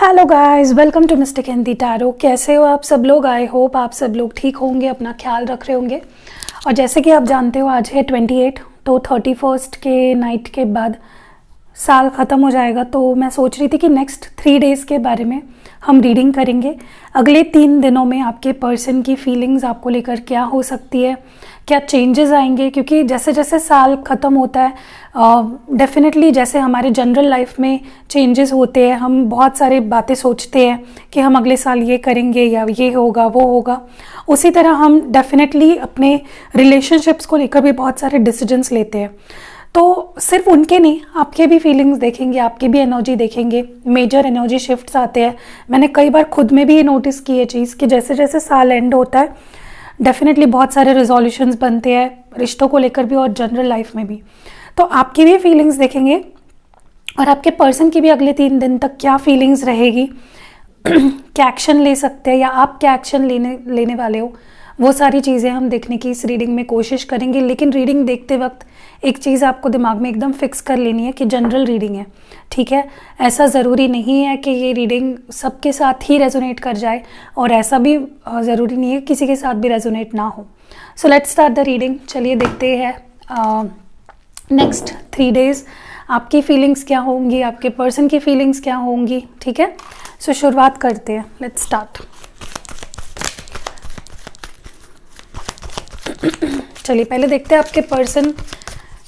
Hello guys, welcome to Mister Candy Tarot. कैसे हो आप सब लोग? आई होप आप सब लोग ठीक होंगे, अपना ख्याल रख रहे होंगे। और जैसे कि आप जानते हो आज है 28, तो 31 के नाइट के बाद साल ख़त्म हो जाएगा। तो मैं सोच रही थी कि नेक्स्ट 3 डेज़ के बारे में हम रीडिंग करेंगे। अगले 3 दिनों में आपके पर्सन की फीलिंग्स आपको लेकर क्या हो सकती है, क्या चेंजेस आएंगे, क्योंकि जैसे जैसे साल ख़त्म होता है डेफिनेटली जैसे हमारे जनरल लाइफ में चेंजेस होते हैं, हम बहुत सारी बातें सोचते हैं कि हम अगले साल ये करेंगे या ये होगा वो होगा। उसी तरह हम डेफिनेटली अपने रिलेशनशिप्स को लेकर भी बहुत सारे डिसीजंस लेते हैं। तो सिर्फ उनके नहीं, आपके भी फीलिंग्स देखेंगे, आपकी भी एनर्जी देखेंगे। मेजर एनर्जी शिफ्ट्स आते हैं। मैंने कई बार खुद में भी ये नोटिस की है चीज़ कि जैसे जैसे साल एंड होता है डेफिनेटली बहुत सारे रिजोल्यूशंस बनते हैं, रिश्तों को लेकर भी और जनरल लाइफ में भी। तो आपकी भी फीलिंग्स देखेंगे और आपके पर्सन की भी अगले 3 दिन तक क्या फीलिंग्स रहेगी, क्या एक्शन ले सकते हैं या आप क्या एक्शन लेने वाले हो, वो सारी चीज़ें हम देखने की इस रीडिंग में कोशिश करेंगे। लेकिन रीडिंग देखते वक्त एक चीज़ आपको दिमाग में एकदम फिक्स कर लेनी है कि जनरल रीडिंग है, ठीक है। ऐसा ज़रूरी नहीं है कि ये रीडिंग सबके साथ ही रेजोनेट कर जाए और ऐसा भी ज़रूरी नहीं है किसी के साथ भी रेजोनेट ना हो। So let's start the reading. चलिए देखते हैं नेक्स्ट 3 डेज़ आपकी फीलिंग्स क्या होंगी, आपके पर्सन की फीलिंग्स क्या होंगी, ठीक है। सो शुरुआत करते हैं, लेट्स स्टार्ट। चलिए पहले देखते हैं आपके पर्सन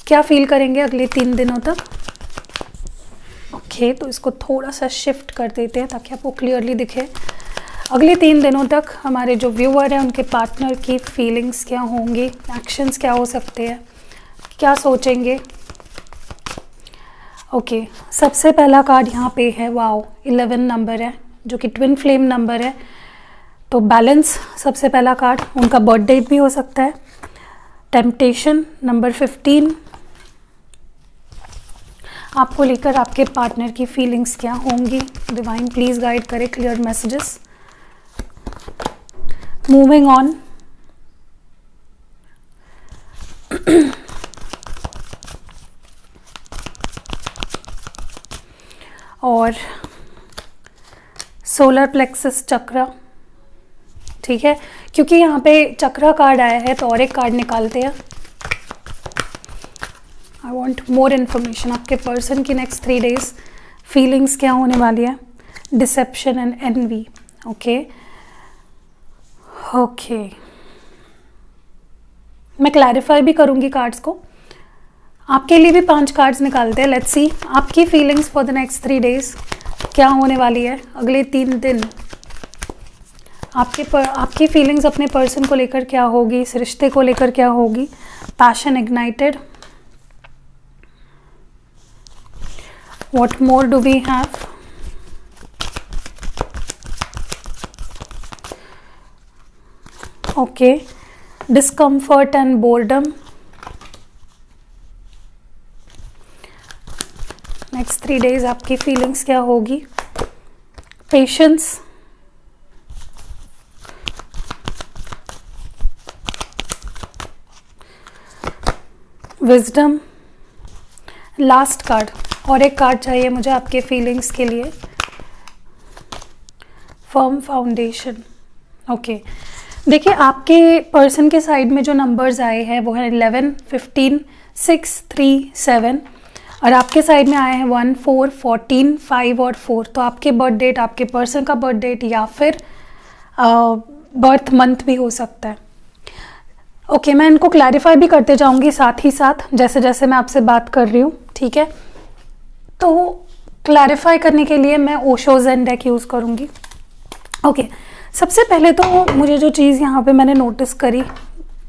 क्या फील करेंगे अगले 3 दिनों तक। ओके, तो इसको थोड़ा सा शिफ्ट कर देते हैं ताकि आपको क्लियरली दिखे। अगले 3 दिनों तक हमारे जो व्यूअर हैं उनके पार्टनर की फीलिंग्स क्या होंगी, एक्शंस क्या हो सकते हैं, क्या सोचेंगे। ओके, सबसे पहला कार्ड यहाँ पे है, वाओ, 11 नंबर है जो कि ट्विन फ्लेम नंबर है। तो बैलेंस सबसे पहला कार्ड, उनका बर्थ डेट भी हो सकता है। टेम्पटेशन नंबर 15, आपको लेकर आपके पार्टनर की फीलिंग्स क्या होंगी। डिवाइन प्लीज गाइड करे क्लियर मैसेजेस। मूविंग ऑन, और सोलर प्लेक्सस चक्रा, ठीक है। क्योंकि यहाँ पे चक्रा कार्ड आया है तो और एक कार्ड निकालते हैं। आई वॉन्ट मोर इन्फॉर्मेशन, आपके पर्सन की नेक्स्ट 3 डेज फीलिंग्स क्या होने वाली है। Deception and envy, okay okay, मैं क्लैरिफाई भी करूँगी कार्ड्स को। आपके लिए भी 5 कार्ड्स निकालते हैं। लेट्स सी आपकी feelings for the next 3 days क्या होने वाली है। अगले 3 दिन आपकी फीलिंग्स अपने पर्सन को लेकर क्या होगी, इस रिश्ते को लेकर क्या होगी। Passion ignited, what more do we have. Okay, discomfort and boredom. Next 3 days आपकी फीलिंग्स क्या होगी। पेशेंस, विजडम, लास्ट कार्ड, और एक कार्ड चाहिए मुझे आपके फीलिंग्स के लिए। Firm foundation, okay. देखिए आपके पर्सन के साइड में जो नंबर्स आए हैं वो है 11, 15, 6, 3, 7 और आपके साइड में आए हैं 1, 4, 14, 5 और 4। तो आपके बर्थ डेट, आपके पर्सन का बर्थ डेट या फिर बर्थ मंथ भी हो सकता है। ओके, मैं इनको क्लैरिफाई भी करते जाऊंगी साथ ही साथ जैसे जैसे मैं आपसे बात कर रही हूँ, ठीक है। तो क्लैरिफाई करने के लिए मैं ओशो ज़ेन डेक यूज़ करूँगी। ओके, सबसे पहले तो मुझे जो चीज़ यहाँ पे मैंने नोटिस करी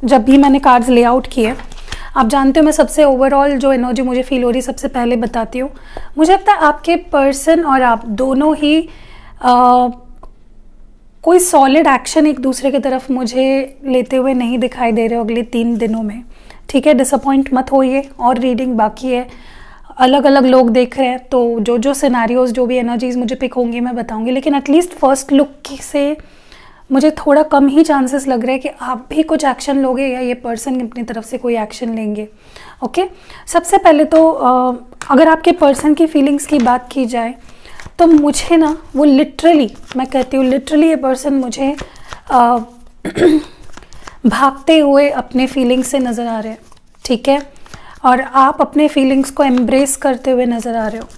जब भी मैंने कार्ड्स लेआउट किए, आप जानते हो मैं सबसे ओवरऑल जो एनर्जी मुझे फील हो रही सबसे पहले बताती हूँ। मुझे लगता है आपके पर्सन और आप दोनों ही कोई सॉलिड एक्शन एक दूसरे की तरफ मुझे लेते हुए नहीं दिखाई दे रहे हो अगले 3 दिनों में, ठीक है। डिसअपॉइंट मत होइए, और रीडिंग बाकी है, अलग अलग लोग देख रहे हैं तो जो जो सिनारियोज, जो भी एनर्जीज मुझे पिक होंगी मैं बताऊंगी। लेकिन एटलीस्ट फर्स्ट लुक से मुझे थोड़ा कम ही चांसेस लग रहे हैं कि आप भी कुछ एक्शन लोगे या ये पर्सन अपनी तरफ से कोई एक्शन लेंगे। ओके, सबसे पहले तो अगर आपके पर्सन की फीलिंग्स की बात की जाए तो मुझे ना वो लिटरली, मैं कहती हूँ लिटरली, ये पर्सन मुझे भागते हुए अपने फीलिंग्स से नज़र आ रहे हैं, ठीक है, और आप अपने फीलिंग्स को एम्ब्रेस करते हुए नज़र आ रहे हो,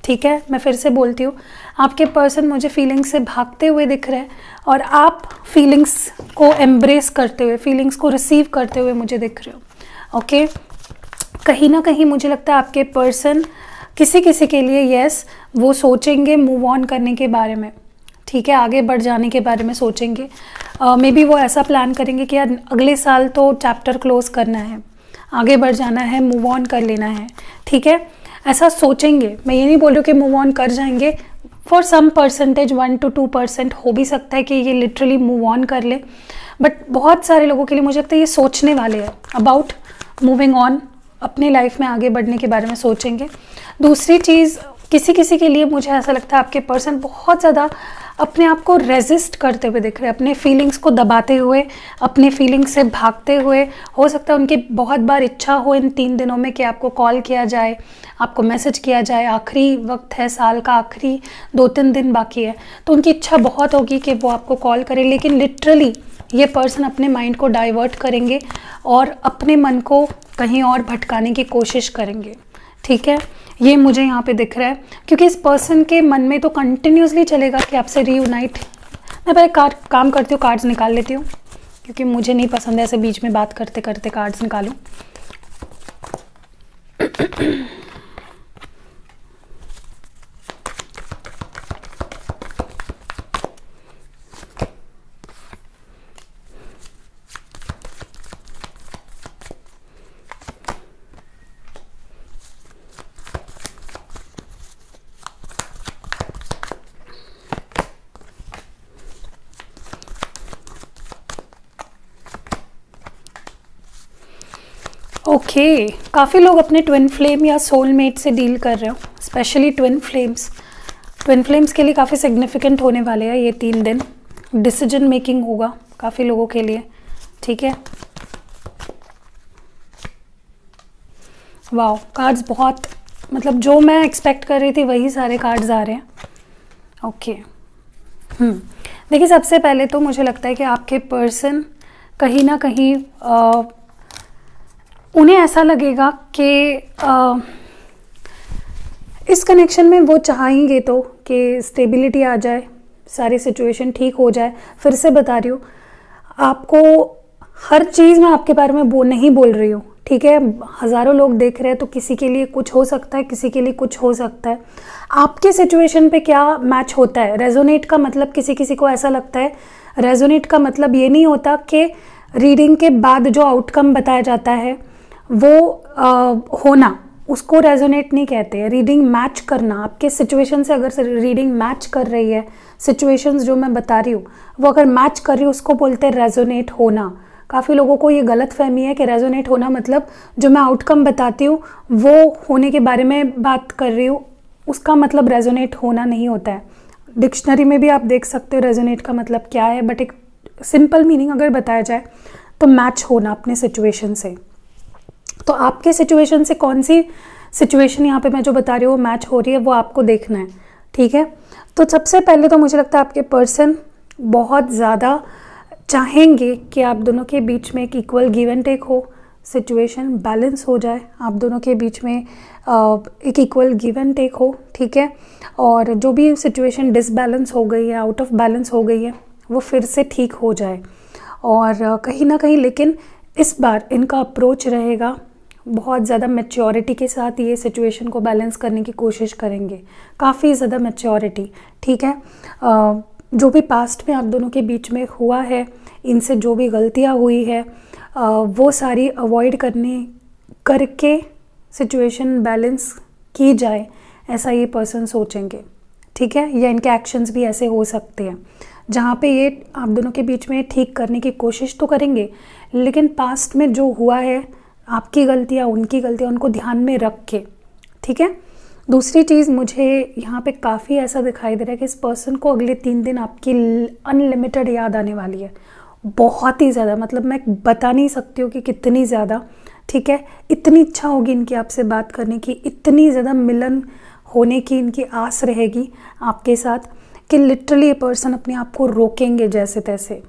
ठीक है। मैं फिर से बोलती हूँ, आपके पर्सन मुझे फीलिंग्स से भागते हुए दिख रहे हैं और आप फीलिंग्स को एम्ब्रेस करते हुए, फीलिंग्स को रिसीव करते हुए मुझे दिख रहे हो, ओके। कहीं ना कहीं मुझे लगता है आपके पर्सन किसी किसी के लिए यस वो सोचेंगे मूव ऑन करने के बारे में, ठीक है, आगे बढ़ जाने के बारे में सोचेंगे। मे बी वो ऐसा प्लान करेंगे कि यार अगले साल तो चैप्टर क्लोज करना है, आगे बढ़ जाना है, मूव ऑन कर लेना है, ठीक है, ऐसा सोचेंगे। मैं ये नहीं बोल रही हूँ कि मूव ऑन कर जाएंगे, फॉर सम परसेंटेज 1 to 2% हो भी सकता है कि ये लिटरली मूव ऑन कर ले, बट बहुत सारे लोगों के लिए मुझे लगता है ये सोचने वाले हैं अबाउट मूविंग ऑन, अपनी लाइफ में आगे बढ़ने के बारे में सोचेंगे। दूसरी चीज़, किसी किसी के लिए मुझे ऐसा लगता है आपके पर्सन बहुत ज़्यादा अपने आप को रेजिस्ट करते हुए दिख रहे हैं, अपने फीलिंग्स को दबाते हुए, अपने फीलिंग्स से भागते हुए। हो सकता है उनकी बहुत बार इच्छा हो इन 3 दिनों में कि आपको कॉल किया जाए, आपको मैसेज किया जाए, आखिरी वक्त है, साल का आखिरी 2-3 दिन बाकी है, तो उनकी इच्छा बहुत होगी कि वो आपको कॉल करें, लेकिन लिटरली ये पर्सन अपने माइंड को डाइवर्ट करेंगे और अपने मन को कहीं और भटकाने की कोशिश करेंगे, ठीक है। ये मुझे यहाँ पे दिख रहा है क्योंकि इस पर्सन के मन में तो कंटिन्यूसली चलेगा कि आपसे रीयूनाइट। मैं पहले काम करती हूँ, कार्ड्स निकाल लेती हूँ क्योंकि मुझे नहीं पसंद है ऐसे बीच में बात करते करते कार्ड्स निकालूं। ओके, काफ़ी लोग अपने ट्विन फ्लेम या सोलमेट से डील कर रहे हो, स्पेशली ट्विन फ्लेम्स के लिए काफ़ी सिग्निफिकेंट होने वाले हैं ये 3 दिन। डिसीजन मेकिंग होगा काफ़ी लोगों के लिए, ठीक है। वाओ, कार्ड्स बहुत, मतलब जो मैं एक्सपेक्ट कर रही थी वही सारे कार्ड्स आ रहे हैं, ओके। देखिए, सबसे पहले तो मुझे लगता है कि आपके पर्सन कहीं ना कहीं उन्हें ऐसा लगेगा कि इस कनेक्शन में वो चाहेंगे तो कि स्टेबिलिटी आ जाए, सारी सिचुएशन ठीक हो जाए। फिर से बता रही हूँ आपको, हर चीज़ मैं आपके बारे में नहीं बोल रही हूँ, ठीक है। हज़ारों लोग देख रहे हैं तो किसी के लिए कुछ हो सकता है, किसी के लिए कुछ हो सकता है। आपके सिचुएशन पे क्या मैच होता है, रेजोनेट का मतलब, किसी किसी को ऐसा लगता है रेजोनेट का मतलब ये नहीं होता कि रीडिंग के बाद जो आउटकम बताया जाता है वो होना, उसको रेजोनेट नहीं कहते। रीडिंग मैच करना, आपके सिचुएशन से अगर रीडिंग मैच कर रही है, सिचुएशंस जो मैं बता रही हूँ वो अगर मैच कर रही है, उसको बोलते हैं रेजोनेट होना। काफ़ी लोगों को ये गलत फहमी है कि रेजोनेट होना मतलब जो मैं आउटकम बताती हूँ वो होने के बारे में बात कर रही हूँ, उसका मतलब रेजोनेट होना नहीं होता है। डिक्शनरी में भी आप देख सकते हो रेजोनेट का मतलब क्या है, बट एक सिंपल मीनिंग अगर बताया जाए तो मैच होना अपने सिचुएशन से। तो आपके सिचुएशन से कौन सी सिचुएशन यहाँ पे मैं जो बता रही हूँ वो मैच हो रही है, वो आपको देखना है, ठीक है। तो सबसे पहले तो मुझे लगता है आपके पर्सन बहुत ज़्यादा चाहेंगे कि आप दोनों के बीच में एक इक्वल गिव एंड टेक हो, सिचुएशन बैलेंस हो जाए, आप दोनों के बीच में एक इक्वल गिव एंड टेक हो, ठीक है। और जो भी सिचुएशन डिसबैलेंस हो गई है, आउट ऑफ बैलेंस हो गई है, वो फिर से ठीक हो जाए। और कहीं ना कहीं लेकिन इस बार इनका अप्रोच रहेगा बहुत ज़्यादा मैच्योरिटी के साथ, ये सिचुएशन को बैलेंस करने की कोशिश करेंगे, काफ़ी ज़्यादा मैच्योरिटी, ठीक है। जो भी पास्ट में आप दोनों के बीच में हुआ है, इनसे जो भी गलतियाँ हुई है वो सारी अवॉइड करके सिचुएशन बैलेंस की जाए, ऐसा ये पर्सन सोचेंगे, ठीक है। या इनके एक्शंस भी ऐसे हो सकते हैं जहाँ पे ये आप दोनों के बीच में ठीक करने की कोशिश तो करेंगे, लेकिन पास्ट में जो हुआ है, आपकी गलतियाँ, उनकी गलतियाँ, उनको ध्यान में रख के, ठीक है। दूसरी चीज़ मुझे यहाँ पे काफ़ी ऐसा दिखाई दे रहा है कि इस पर्सन को अगले 3 दिन आपकी अनलिमिटेड याद आने वाली है, बहुत ही ज़्यादा, मतलब मैं बता नहीं सकती हूँ कि कितनी ज़्यादा, ठीक है। इतनी इच्छा होगी इनकी आपसे बात करने की, इतनी ज़्यादा मिलन होने की इनकी आस रहेगी आपके साथ कि लिटरली ये पर्सन अपने आप को रोकेंगे जैसे तैसे।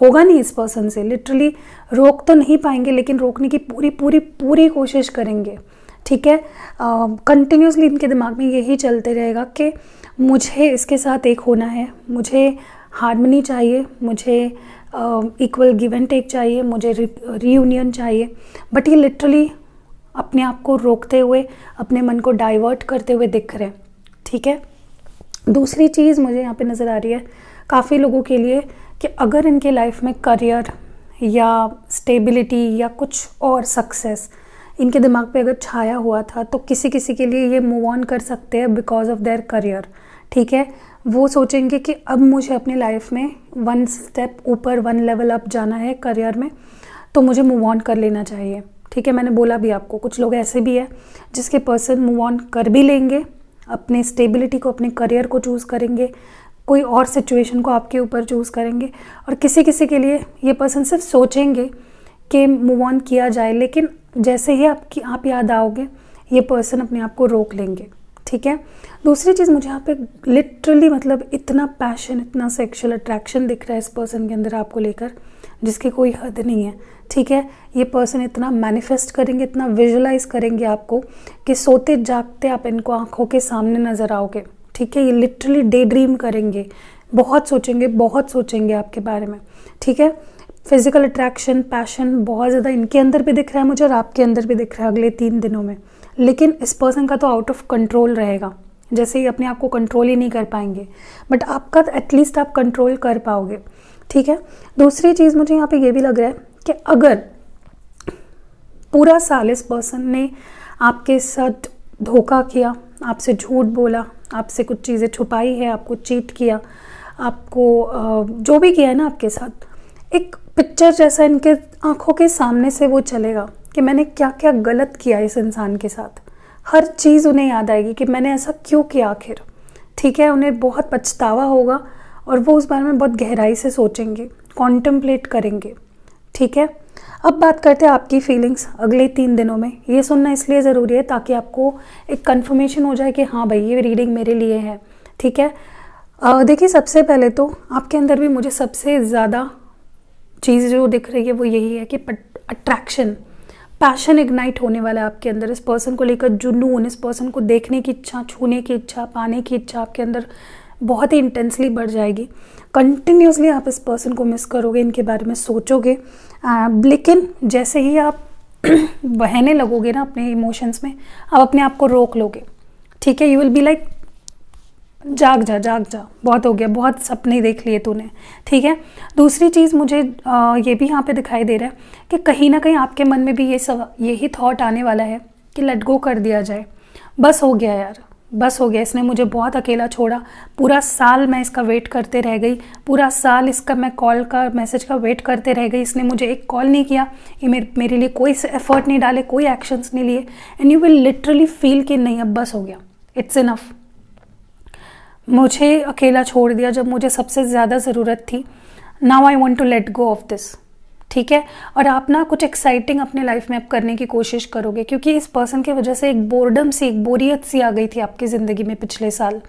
होगा नहीं इस पर्सन से, लिटरली रोक तो नहीं पाएंगे लेकिन रोकने की पूरी पूरी पूरी कोशिश करेंगे। ठीक है, कंटिन्यूसली इनके दिमाग में यही चलते रहेगा कि मुझे इसके साथ एक होना है, मुझे हार्मनी चाहिए, मुझे इक्वल गिव एंड टेक चाहिए, मुझे रीयूनियन चाहिए। बट ये लिटरली अपने आप को रोकते हुए, अपने मन को डाइवर्ट करते हुए दिख रहे हैं। ठीक है, दूसरी चीज़ मुझे यहाँ पे नज़र आ रही है काफ़ी लोगों के लिए कि अगर इनके लाइफ में करियर या स्टेबिलिटी या कुछ और सक्सेस इनके दिमाग पे अगर छाया हुआ था तो किसी किसी के लिए ये मूव ऑन कर सकते हैं बिकॉज ऑफ देयर करियर। ठीक है, वो सोचेंगे कि अब मुझे अपनी लाइफ में वन स्टेप ऊपर, वन लेवल अप जाना है करियर में, तो मुझे मूव ऑन कर लेना चाहिए। ठीक है, मैंने बोला भी आपको कुछ लोग ऐसे भी है जिसके पर्सन मूव ऑन कर भी लेंगे, अपने स्टेबिलिटी को, अपने करियर को चूज़ करेंगे, कोई और सिचुएशन को आपके ऊपर चूज़ करेंगे। और किसी किसी के लिए ये पर्सन सिर्फ सोचेंगे कि मूव ऑन किया जाए, लेकिन जैसे ही आप याद आओगे ये पर्सन अपने आप को रोक लेंगे। ठीक है, दूसरी चीज़ मुझे यहाँ पे लिटरली मतलब इतना पैशन, इतना सेक्सुअल अट्रैक्शन दिख रहा है इस पर्सन के अंदर आपको लेकर जिसकी कोई हद नहीं है। ठीक है, ये पर्सन इतना मैनिफेस्ट करेंगे, इतना विजुलाइज करेंगे आपको कि सोते जागते आप इनको आंखों के सामने नज़र आओगे। ठीक है, ये लिटरली डे ड्रीम करेंगे, बहुत सोचेंगे आपके बारे में। ठीक है, फिजिकल अट्रैक्शन, पैशन बहुत ज़्यादा इनके अंदर भी दिख रहा है मुझे और आपके अंदर भी दिख रहा है अगले 3 दिनों में। लेकिन इस पर्सन का तो आउट ऑफ कंट्रोल रहेगा, जैसे ही अपने आप को कंट्रोल ही नहीं कर पाएंगे, बट आपका एटलीस्ट आप कंट्रोल कर पाओगे। ठीक है, दूसरी चीज़ मुझे यहाँ पे ये भी लग रहा है कि अगर पूरा साल इस पर्सन ने आपके साथ धोखा किया, आपसे झूठ बोला, आपसे कुछ चीज़ें छुपाई है, आपको चीट किया, आपको जो भी किया है ना आपके साथ, एक पिक्चर जैसा इनके आंखों के सामने से वो चलेगा कि मैंने क्या क्या गलत किया इस इंसान के साथ। हर चीज़ उन्हें याद आएगी कि मैंने ऐसा क्यों किया आखिर। ठीक है, उन्हें बहुत पछतावा होगा और वो उस बारे में बहुत गहराई से सोचेंगे, कॉन्टेम्पलेट करेंगे। ठीक है, अब बात करते हैं आपकी फीलिंग्स अगले 3 दिनों में। ये सुनना इसलिए ज़रूरी है ताकि आपको एक कन्फर्मेशन हो जाए कि हाँ भाई ये रीडिंग मेरे लिए है। ठीक है, देखिए सबसे पहले तो आपके अंदर भी मुझे सबसे ज़्यादा चीज़ जो दिख रही है वो यही है कि अट्रैक्शन, पैशन इग्नाइट होने वाला है आपके अंदर। इस पर्सन को लेकर जुनून, इस पर्सन को देखने की इच्छा, छूने की इच्छा, पाने की इच्छा आपके अंदर बहुत ही इंटेंसली बढ़ जाएगी। कंटिन्यूसली आप इस पर्सन को मिस करोगे, इनके बारे में सोचोगे, लेकिन जैसे ही आप बहने लगोगे ना अपने इमोशंस में, आप अपने आप को रोक लोगे। ठीक है, यू विल बी लाइक जाग जा, बहुत हो गया, बहुत सपने देख लिए तूने। ठीक है, दूसरी चीज़ मुझे ये भी यहाँ पे दिखाई दे रहा है कि कहीं ना कहीं आपके मन में भी यही थॉट आने वाला है कि लेट गो कर दिया जाए, बस हो गया यार, बस हो गया, इसने मुझे बहुत अकेला छोड़ा, पूरा साल मैं इसका वेट करते रह गई, पूरा साल इसका मैं कॉल का, मैसेज का वेट करते रह गई, इसने मुझे एक कॉल नहीं किया, ये मेरे लिए कोई एफर्ट नहीं डाले, कोई एक्शंस नहीं लिए, and you will literally feel कि नहीं अब बस हो गया, इट्स इनफ, मुझे अकेला छोड़ दिया जब मुझे सबसे ज़्यादा ज़रूरत थी, now I want to let go of this. ठीक है, और आप ना कुछ एक्साइटिंग अपने लाइफ में आप करने की कोशिश करोगे, क्योंकि इस पर्सन की वजह से एक बोर्डम सी, एक बोरियत सी आ गई थी आपकी ज़िंदगी में पिछले साल।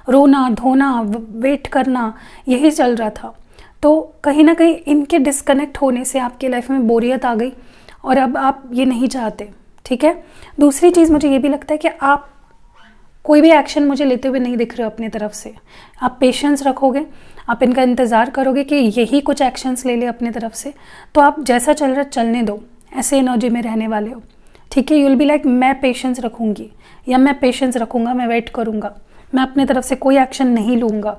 रोना धोना, वेट करना, यही चल रहा था। तो कहीं ना कहीं इनके डिस्कनेक्ट होने से आपकी लाइफ में बोरियत आ गई और अब आप ये नहीं चाहते। ठीक है, दूसरी चीज़ मुझे ये भी लगता है कि आप कोई भी एक्शन मुझे लेते हुए नहीं दिख रहे हो अपनी तरफ से। आप पेशेंस रखोगे, आप इनका इंतज़ार करोगे कि यही कुछ एक्शंस ले ले अपनी तरफ से, तो आप जैसा चल रहा है चलने दो, ऐसे एनर्जी में रहने वाले हो। ठीक है, यू विल बी लाइक मैं पेशेंस रखूँगी या मैं पेशेंस रखूँगा, मैं वेट करूँगा, मैं अपने तरफ से कोई एक्शन नहीं लूँगा।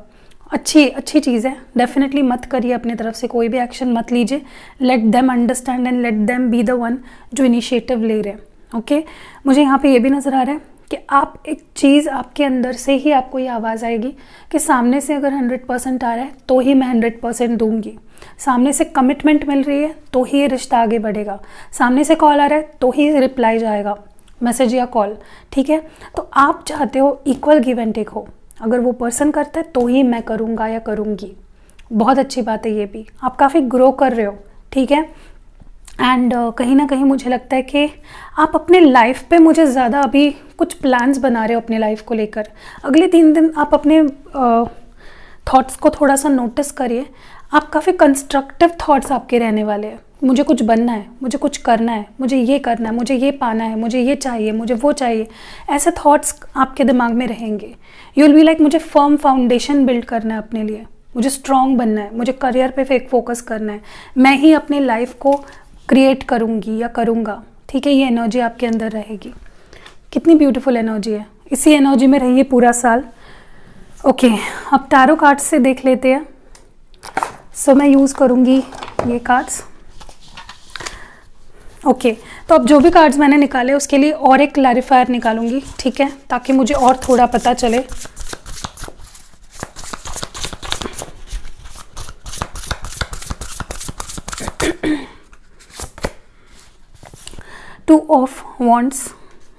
अच्छी चीज़ है, डेफिनेटली मत करिए अपनी तरफ से कोई भी एक्शन मत लीजिए। Let them understand and let them be the one जो इनिशिएटिव ले रहे हैं। ओके, मुझे यहाँ पे ये भी नज़र आ रहा है कि आप एक चीज़ आपके अंदर से ही आपको ये आवाज़ आएगी कि सामने से अगर 100% आ रहा है तो ही मैं 100% दूंगी, सामने से कमिटमेंट मिल रही है तो ही ये रिश्ता आगे बढ़ेगा, सामने से कॉल आ रहा है तो ही रिप्लाई जाएगा, मैसेज या कॉल। ठीक है, तो आप चाहते हो इक्वल गिव एंड टेक हो, अगर वो पर्सन करता है तो ही मैं करूँगा या करूँगी। बहुत अच्छी बात है ये भी, आप काफ़ी ग्रो कर रहे हो। ठीक है, एंड कहीं ना कहीं मुझे लगता है कि आप अपने लाइफ पे मुझे ज़्यादा अभी कुछ प्लान्स बना रहे हो अपने लाइफ को लेकर। अगले 3 दिन आप अपने थॉट्स को थोड़ा सा नोटिस करिए। आप काफ़ी कंस्ट्रक्टिव थॉट्स आपके रहने वाले हैं। मुझे कुछ बनना है, मुझे कुछ करना है, मुझे ये करना है, मुझे ये पाना है, मुझे ये चाहिए, मुझे वो चाहिए, ऐसे थॉट्स आपके दिमाग में रहेंगे। यू विल बी लाइक मुझे फर्म फाउंडेशन बिल्ड करना है अपने लिए, मुझे स्ट्रॉन्ग बनना है, मुझे करियर पे फेक फोकस करना है, मैं ही अपनी लाइफ को क्रिएट करूँगी या करूँगा। ठीक है, ये एनर्जी आपके अंदर रहेगी। कितनी ब्यूटीफुल एनर्जी है। इसी एनर्जी में रहिए पूरा साल। ओके, अब टैरो कार्ड्स से देख लेते हैं। सो मैं यूज़ करूँगी ये कार्ड्स। ओके, तो अब जो भी कार्ड्स मैंने निकाले उसके लिए और एक क्लैरिफायर निकालूंगी, ठीक है, ताकि मुझे और थोड़ा पता चले। Two of Wands,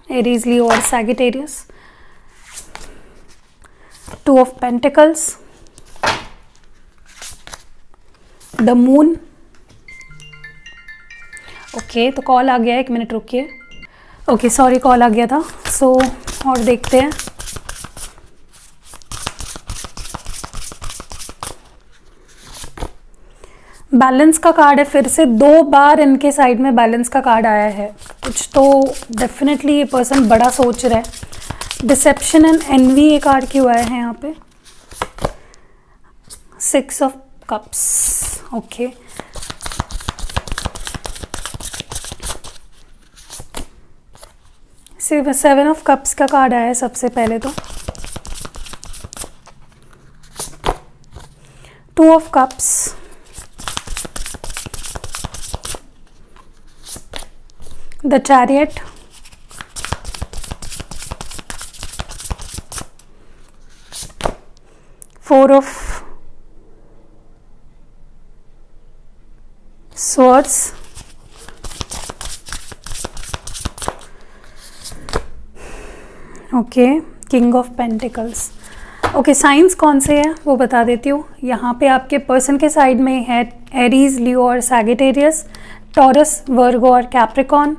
Aries, Leo और Sagittarius. Two of Pentacles, The Moon. Okay, तो कॉल आ गया है, 1 मिनट रुकिए। ओके, सॉरी, कॉल आ गया था। सो और देखते हैं। बैलेंस का कार्ड है, फिर से 2 बार इनके साइड में बैलेंस का कार्ड आया है। कुछ तो डेफिनेटली ये पर्सन बड़ा सोच रहा है। डिसेप्शन एंड एनवी ये कार्ड क्यों आया है यहाँ पे? 6 ऑफ कप्स। ओके, सिर्फ 7 ऑफ कप्स का कार्ड आया है सबसे पहले तो। 2 of cups, the chariot, four of swords, okay, king of pentacles. Okay, science कौन से हैं वो बता देती हूँ। यहाँ पे आपके पर्सन के साइड में है एरीज, लियो और सैगिटेरियस, टॉरस, वर्गो और कैप्रिकॉन।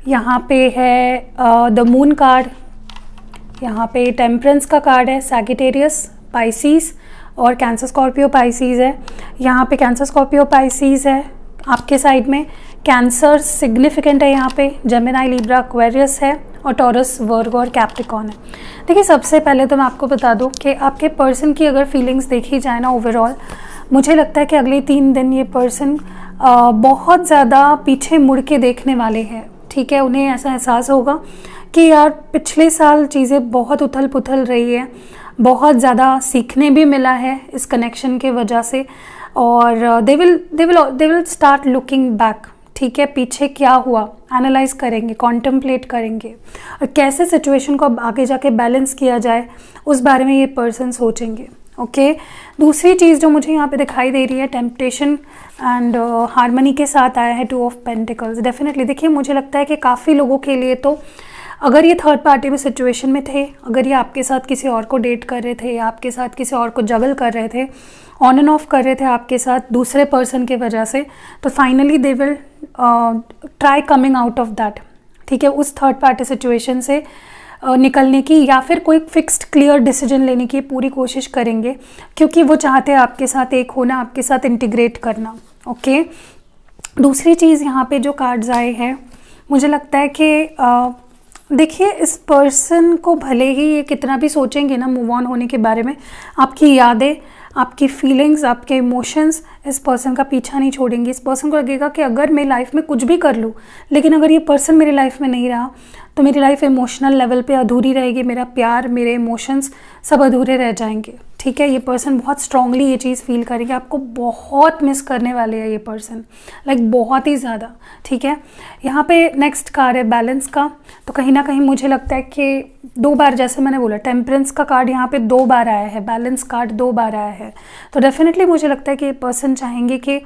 यहाँ पे है द मून कार्ड, यहाँ पे टेम्परेंस का कार्ड है, सैगिटेरियस, पाइसीज और कैंसर स्कॉर्पियो पाइसीज है। यहाँ पे कैंसर स्कॉर्पियो पाइसीज है आपके साइड में, कैंसर सिग्निफिकेंट है यहाँ पे, जेमिनी, लिब्रा, एक्वेरियस है और टॉरस, वर्गो और कैप्रिकॉन है। देखिए, सबसे पहले तो मैं आपको बता दूं कि आपके पर्सन की अगर फीलिंग्स देखी जाए ना ओवरऑल, मुझे लगता है कि अगले 3 दिन ये पर्सन बहुत ज़्यादा पीछे मुड़ के देखने वाले हैं। ठीक है, उन्हें ऐसा एहसास होगा कि यार पिछले साल चीज़ें बहुत उथल पुथल रही है, बहुत ज़्यादा सीखने भी मिला है इस कनेक्शन के वजह से, और they will start looking back. ठीक है, पीछे क्या हुआ एनालाइज करेंगे, कॉन्टेम्पलेट करेंगे और कैसे सिचुएशन को अब आगे जाके बैलेंस किया जाए उस बारे में ये पर्सन सोचेंगे। ओके, दूसरी चीज़ जो मुझे यहाँ पे दिखाई दे रही है, टेम्पटेशन एंड हार्मनी के साथ आया है 2 ऑफ पेंटिकल्स। डेफिनेटली देखिए, मुझे लगता है कि काफ़ी लोगों के लिए तो अगर ये थर्ड पार्टी में सिचुएशन में थे, अगर ये आपके साथ किसी और को डेट कर रहे थे या आपके साथ किसी और को जगल कर रहे थे, ऑन एंड ऑफ कर रहे थे आपके साथ दूसरे पर्सन के वजह से, तो finally they will try coming out of that. ठीक है, उस थर्ड पार्टी सिचुएशन से निकलने की या फिर कोई फिक्स्ड क्लियर डिसीजन लेने की पूरी कोशिश करेंगे, क्योंकि वो चाहते हैं आपके साथ एक होना, आपके साथ इंटीग्रेट करना। ओके, दूसरी चीज़ यहाँ पे जो कार्ड्स आए हैं, मुझे लगता है कि देखिए, इस पर्सन को भले ही ये कितना भी सोचेंगे ना मूव ऑन होने के बारे में, आपकी यादें, आपकी फीलिंग्स, आपके इमोशंस इस पर्सन का पीछा नहीं छोड़ेंगे। इस पर्सन को लगेगा कि अगर मैं लाइफ में कुछ भी कर लूँ, लेकिन अगर ये पर्सन मेरी लाइफ में नहीं रहा तो मेरी लाइफ इमोशनल लेवल पे अधूरी रहेगी, मेरा प्यार, मेरे इमोशंस सब अधूरे रह जाएंगे। ठीक है, ये पर्सन बहुत स्ट्रांगली ये चीज़ फील करेंगे, आपको बहुत मिस करने वाले हैं ये पर्सन, लाइक बहुत ही ज़्यादा। ठीक है, यहाँ पे नेक्स्ट कार्ड है बैलेंस का, तो कहीं ना कहीं मुझे लगता है कि 2 बार, जैसे मैंने बोला, टेम्परेंस का कार्ड यहाँ पे 2 बार आया है, बैलेंस कार्ड 2 बार आया है, तो डेफिनेटली मुझे लगता है कि ये पर्सन चाहेंगे कि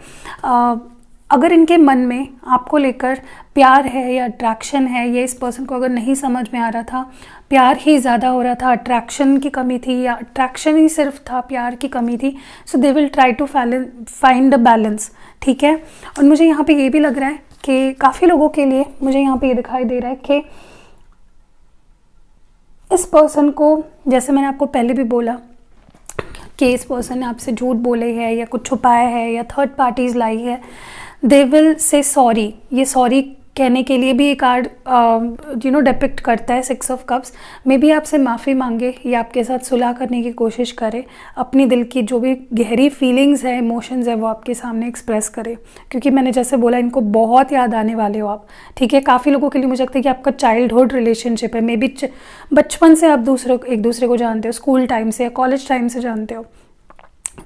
अगर इनके मन में आपको लेकर प्यार है या अट्रैक्शन है, ये इस पर्सन को अगर नहीं समझ में आ रहा था, प्यार ही ज़्यादा हो रहा था, अट्रैक्शन की कमी थी, या अट्रैक्शन ही सिर्फ था, प्यार की कमी थी, so they will try to find a balance. ठीक है, और मुझे यहाँ पे ये भी लग रहा है कि काफ़ी लोगों के लिए मुझे यहाँ पे ये दिखाई दे रहा है कि इस पर्सन को, जैसे मैंने आपको पहले भी बोला कि इस पर्सन ने आपसे झूठ बोले है या कुछ छुपाया है या थर्ड पार्टीज लाई है, दे विल से सॉरी। ये सॉरी कहने के लिए भी एक कार्ड डिपिक्ट करता है 6 ऑफ कप्स। मे बी आपसे माफ़ी मांगे या आपके साथ सुलह करने की कोशिश करे, अपनी दिल की जो भी गहरी फीलिंग्स है, इमोशंस है, वो आपके सामने एक्सप्रेस करे, क्योंकि मैंने जैसे बोला इनको बहुत याद आने वाले हो आप। ठीक है, काफ़ी लोगों के लिए मुझे लगता है कि आपका चाइल्डहुड रिलेशनशिप है, मे बी बचपन से आप एक दूसरे को जानते हो, स्कूल टाइम से या कॉलेज टाइम से जानते हो।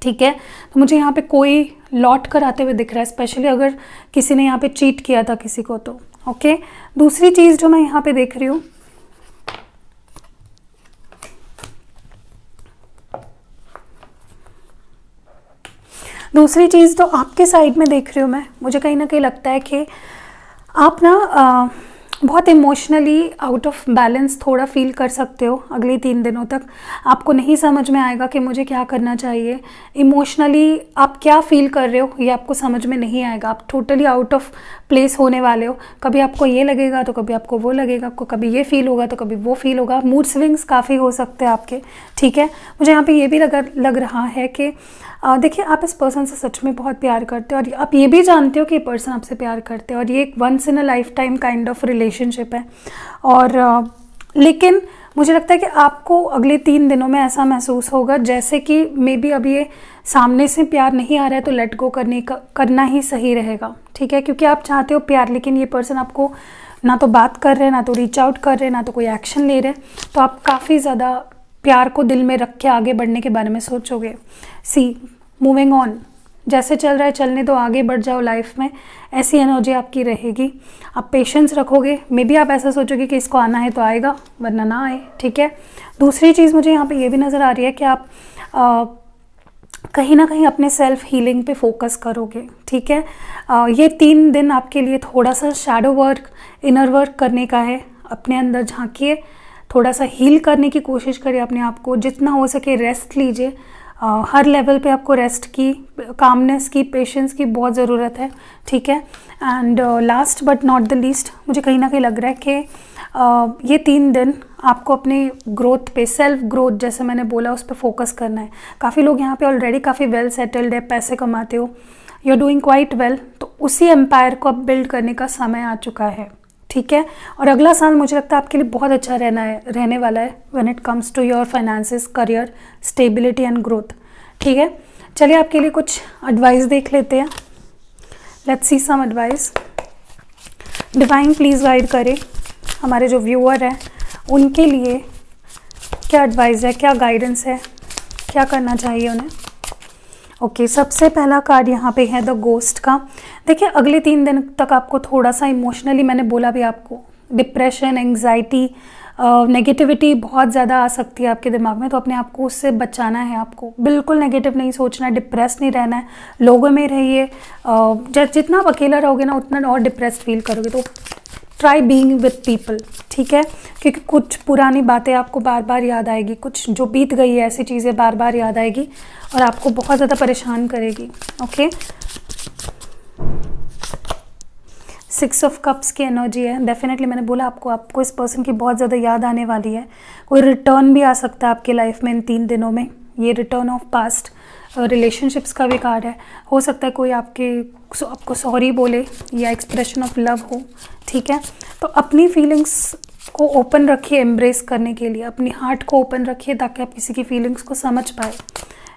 ठीक है, तो मुझे यहाँ पे कोई लौट कर आते हुए दिख रहा है, स्पेशली अगर किसी ने यहाँ पे चीट किया था किसी को तो। ओके, दूसरी चीज़ जो मैं यहाँ पे देख रही हूँ, दूसरी चीज़ तो आपके साइड में देख रही हूँ मैं, मुझे कहीं ना कहीं लगता है कि आप ना बहुत इमोशनली आउट ऑफ बैलेंस थोड़ा फील कर सकते हो अगले 3 दिनों तक। आपको नहीं समझ में आएगा कि मुझे क्या करना चाहिए, इमोशनली आप क्या फील कर रहे हो ये आपको समझ में नहीं आएगा। आप टोटली आउट ऑफ प्लेस होने वाले हो, कभी आपको ये लगेगा तो कभी आपको वो लगेगा, आपको कभी ये फील होगा तो कभी वो फील होगा। मूड स्विंग्स काफ़ी हो सकते हैं आपके। ठीक है, मुझे यहाँ पे ये भी लग रहा है कि देखिए आप इस पर्सन से सच में बहुत प्यार करते हो और आप ये भी जानते हो कि ये पर्सन आपसे प्यार करते हो और ये एक once in a lifetime kind of relationship है। और लेकिन मुझे लगता है कि आपको अगले 3 दिनों में ऐसा महसूस होगा जैसे कि मे बी अब ये सामने से प्यार नहीं आ रहा है तो लेट गो करना ही सही रहेगा। ठीक है, क्योंकि आप चाहते हो प्यार, लेकिन ये पर्सन आपको ना तो बात कर रहे हैं, ना तो रीच आउट कर रहे हैं, ना तो कोई एक्शन ले रहे हैं, तो आप काफ़ी ज़्यादा प्यार को दिल में रख के आगे बढ़ने के बारे में सोचोगे। सी मूविंग ऑन, जैसे चल रहा है चलने दो, आगे बढ़ जाओ लाइफ में, ऐसी एनर्जी आपकी रहेगी। आप पेशेंस रखोगे, मे बी आप ऐसा सोचोगे कि इसको आना है तो आएगा वरना ना आए। ठीक है, दूसरी चीज़ मुझे यहाँ पे ये भी नज़र आ रही है कि आप कहीं ना कहीं अपने सेल्फ हीलिंग पे फोकस करोगे। ठीक है, ये 3 दिन आपके लिए थोड़ा सा शैडो वर्क, इनर वर्क करने का है। अपने अंदर झांकिए, थोड़ा सा हील करने की कोशिश करिए अपने आप को, जितना हो सके रेस्ट लीजिए। हर लेवल पे आपको रेस्ट की, कामनेस की, पेशेंस की बहुत ज़रूरत है। ठीक है, and last but not the least, मुझे कहीं ना कहीं लग रहा है कि ये 3 दिन आपको अपने ग्रोथ पे, सेल्फ ग्रोथ जैसे मैंने बोला, उस पर फोकस करना है। काफ़ी लोग यहाँ पे ऑलरेडी काफ़ी वेल सेटल्ड है, पैसे कमाते हो, you are doing quite well, तो उसी एम्पायर को अब बिल्ड करने का समय आ चुका है। ठीक है, और अगला साल मुझे लगता है आपके लिए बहुत अच्छा रहने वाला है when it comes to your finances, career, stability and growth. ठीक है, चलिए आपके लिए कुछ एडवाइस देख लेते हैं। Let's see some advice. Divine please guide करें हमारे जो व्यूअर हैं उनके लिए क्या एडवाइस है, क्या गाइडेंस है, क्या करना चाहिए उन्हें। ओके, सबसे पहला कार्ड यहाँ पे है द गोस्ट का। देखिए अगले 3 दिन तक आपको थोड़ा सा इमोशनली, मैंने बोला भी आपको, डिप्रेशन, एंग्जाइटी, नेगेटिविटी बहुत ज़्यादा आ सकती है आपके दिमाग में, तो अपने आप को उससे बचाना है। आपको बिल्कुल नेगेटिव नहीं सोचना है, डिप्रेस नहीं रहना है, लोगों में रहिए। जितना आप अकेला रहोगे ना उतना और डिप्रेस्ड फील करोगे, तो ट्राई बीइंग विद पीपल। ठीक है, क्योंकि कुछ पुरानी बातें आपको बार बार याद आएगी, कुछ जो बीत गई है ऐसी चीज़ें बार बार याद आएगी और आपको बहुत ज़्यादा परेशान करेगी। ओके, 6 ऑफ कप्स की एनर्जी है। डेफिनेटली मैंने बोला आपको इस पर्सन की बहुत ज़्यादा याद आने वाली है। कोई रिटर्न भी आ सकता है आपकी लाइफ में इन 3 दिनों में। ये रिटर्न ऑफ पास्ट रिलेशनशिप्स का भी कार्ड है। हो सकता है कोई आपको सॉरी बोले या एक्सप्रेशन ऑफ लव हो। ठीक है, तो अपनी फीलिंग्स को ओपन रखिए एम्ब्रेस करने के लिए, अपनी हार्ट को ओपन रखिए ताकि आप किसी की फीलिंग्स को समझ पाए।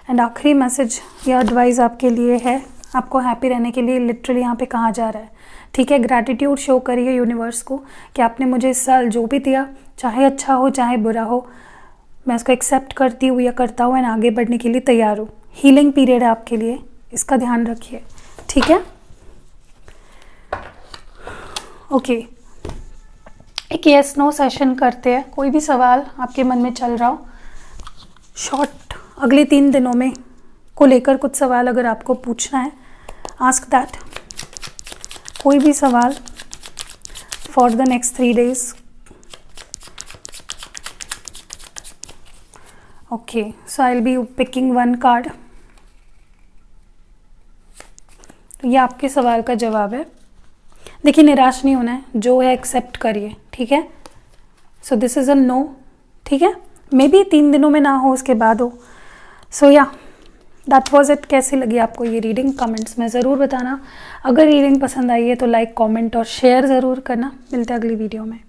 एंड आखिरी मैसेज या एडवाइस आपके लिए है, आपको हैप्पी रहने के लिए लिटरली यहाँ पे कहा जा रहा है। ठीक है, ग्रैटिट्यूड शो करिए यूनिवर्स को कि आपने मुझे इस साल जो भी दिया, चाहे अच्छा हो चाहे बुरा हो, मैं उसको एक्सेप्ट करती हूँ या करता हूँ एंड आगे बढ़ने के लिए तैयार हूँ। हीलिंग पीरियड है आपके लिए, इसका ध्यान रखिए। ठीक है, ओके, एक यस नो सेशन करते हैं। कोई भी सवाल आपके मन में चल रहा हो, शॉर्ट अगले 3 दिनों में को लेकर कुछ सवाल अगर आपको पूछना है, आस्क दैट। कोई भी सवाल for the next 3 days। Okay, so I will be picking 1 card. तो ये आपके सवाल का जवाब है। देखिए निराश नहीं होना है, जो है एक्सेप्ट करिए, ठीक है। So this is a no, ठीक है। मे बी 3 दिनों में ना हो, उसके बाद हो। सो या दैट वॉज इट। कैसी लगी आपको ये रीडिंग कमेंट्स में ज़रूर बताना। अगर रीडिंग पसंद आई है तो लाइक, कमेंट और शेयर ज़रूर करना। मिलते हैं अगली वीडियो में।